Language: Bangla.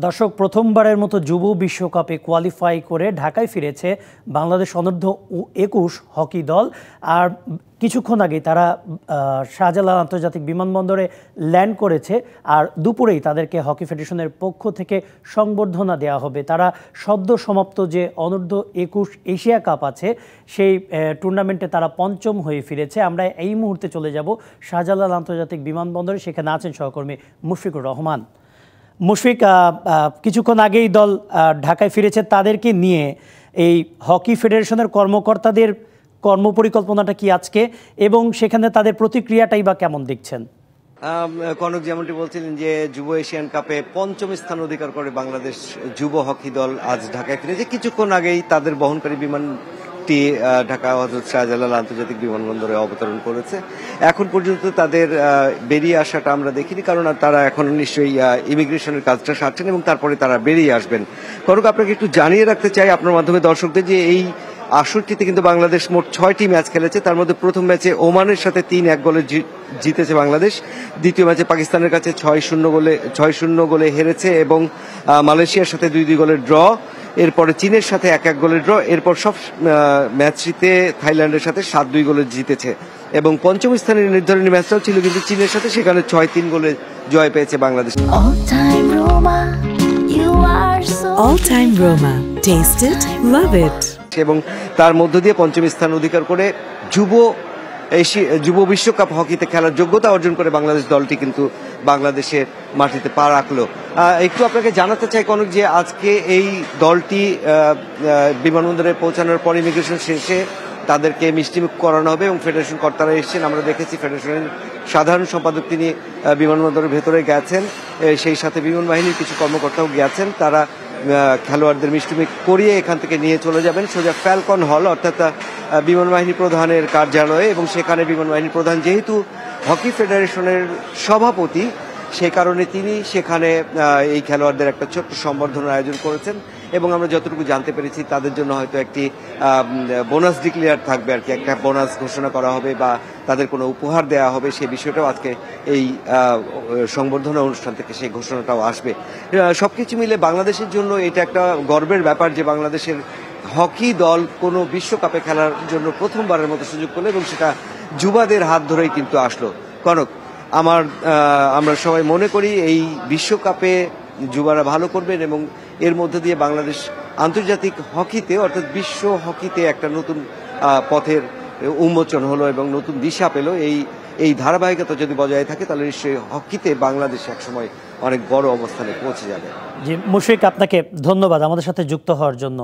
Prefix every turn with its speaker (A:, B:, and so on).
A: দর্শক, প্রথমবারের মতো যুব বিশ্বকাপে কোয়ালিফাই করে ঢাকায় ফিরেছে বাংলাদেশ অনূর্ধ্ব 21 হকি দল। আর কিছুক্ষণ আগেই তারা শাহজালাল আন্তর্জাতিক বিমানবন্দরে ল্যান্ড করেছে। আর দুপুরেই তাদেরকে হকি ফেডারেশনের পক্ষ থেকে সংবর্ধনা দেওয়া হবে। তারা সদ্য সমাপ্ত যে অনূর্ধ্ব 21 এশিয়া কাপ আছে সেই টুর্নামেন্টে তারা পঞ্চম হয়ে ফিরেছে। আমরা এই মুহূর্তে চলে যাব শাহজালাল আন্তর্জাতিক বিমানবন্দরে। সেখানে আছেন সহকর্মী মুশফিকুর রহমান। মুশফিক, কিছুক্ষণ আগেই দল ঢাকায় ফিরেছে, তাদেরকে নিয়ে এই হকি ফেডারেশনের কর্মকর্তাদের কর্মপরিকল্পনাটা কি আজকে, এবং সেখানে তাদের প্রতিক্রিয়াটাই বা কেমন দেখছেন?
B: কনক যেমনটি বলছিলেন যে যুব এশিয়ান কাপে পঞ্চম স্থান অধিকার করে বাংলাদেশ যুব হকি দল আজ ঢাকায় ফিরেছে। কিছুক্ষণ আগেই তাদের বহনকারী বিমানটি ঢাকা হযরত শাহজালাল আন্তর্জাতিক বিমানবন্দরে অবতরণ করেছে। এখন পর্যন্ত তাদের বেরিয়ে আসাটা আমরা দেখিনি, কারণ তারা এখন নিশ্চয়ই ইমিগ্রেশনের কাজটা সারছেন এবং তারপরে তারা বেরিয়ে আসবেন। কনক, আপনাকে একটু জানিয়ে রাখতে চাই আপনার মাধ্যমে দর্শকদের যে এই আসরটিতে কিন্তু বাংলাদেশ মোট 6টি ম্যাচ খেলেছে। তার মধ্যে প্রথম ম্যাচে ওমানের সাথে 3-1 গোলে জিতেছে বাংলাদেশ। দ্বিতীয় ম্যাচে পাকিস্তানের কাছে 6-0 গোলে হেরেছে এবং মালয়েশিয়ার সাথে 2-2 গোলের ড্র। এরপরে চীনের সাথে 1-1 গোলের ড্র। এরপর সব ম্যাচটিতে থাইল্যান্ডের সাথে 7-2 গোলে জিতেছে এবং পঞ্চম স্থানের নির্ধারণী ম্যাচটাও ছিল কিন্তু চীনের সাথে, সেখানে 6-3 গোলে জয় পেয়েছে Bangladesh.
C: All time Roma. Taste it, love it.
B: এবং তার মধ্য দিয়ে পঞ্চম স্থান অধিকার করে যুব বিশ্বকাপ হকিতে খেলার যোগ্যতা অর্জন করে বাংলাদেশ দলটি কিন্তু বাংলাদেশের মাটিতে পা রাখলো। একটু আপনাকে জানাতে চাই কনক যে আজকে এই দলটি বিমানবন্দরে পৌঁছানোর পর ইমিগ্রেশন শেষে তাদেরকে মিষ্টিমুখ করানো হবে এবং ফেডারেশন কর্তারা এসেছেন। আমরা দেখেছি ফেডারেশনের সাধারণ সম্পাদক তিনি বিমানবন্দরের ভেতরে গেছেন, সেই সাথে বিমান বাহিনীর কিছু কর্মকর্তাও গেছেন। তারা খেলোয়াড়দের মিষ্টিমুখ করিয়ে এখান থেকে নিয়ে চলে যাবেন সোজা ফ্যালকন হল, অর্থাৎ বিমান বাহিনী প্রধানের কার্যালয়ে। এবং সেখানে বিমান বাহিনী প্রধান যেহেতু হকি ফেডারেশনের সভাপতি, সে কারণে তিনি সেখানে এই খেলোয়াড়দের একটা ছোট্ট সম্বর্ধনার আয়োজন করেছেন এবং আমরা যতটুকু জানতে পেরেছি তাদের জন্য হয়তো একটি বোনাস ডিক্লেয়ার থাকবে, আর কি একটা বোনাস ঘোষণা করা হবে বা তাদের কোনো উপহার দেওয়া হবে। সেই বিষয়টাও আজকে এই সংবর্ধনা অনুষ্ঠান থেকে সেই ঘোষণাটাও আসবে। সবকিছু মিলে বাংলাদেশের জন্য এটা একটা গর্বের ব্যাপার যে বাংলাদেশের হকি দল কোনো বিশ্বকাপে খেলার জন্য প্রথমবারের মতো সুযোগ পেল এবং সেটা যুবাদের হাত ধরেই কিন্তু আসলো। কনক, আমরা সবাই মনে করি এই বিশ্বকাপে যুবারা ভালো করবেন এবং এর মধ্যে দিয়ে বাংলাদেশ আন্তর্জাতিক হকিতে অর্থাৎ বিশ্ব হকিতে একটা নতুন পথের উন্মোচন হলো এবং নতুন দিশা পেল। এই ধারাবাহিকতা যদি বজায় থাকে তাহলে নিশ্চয়ই হকিতে বাংলাদেশ একসময় অনেক বড় অবস্থানে পৌঁছে যাবে।
A: জি মুশফিক, আপনাকে ধন্যবাদ আমাদের সাথে যুক্ত হওয়ার জন্য।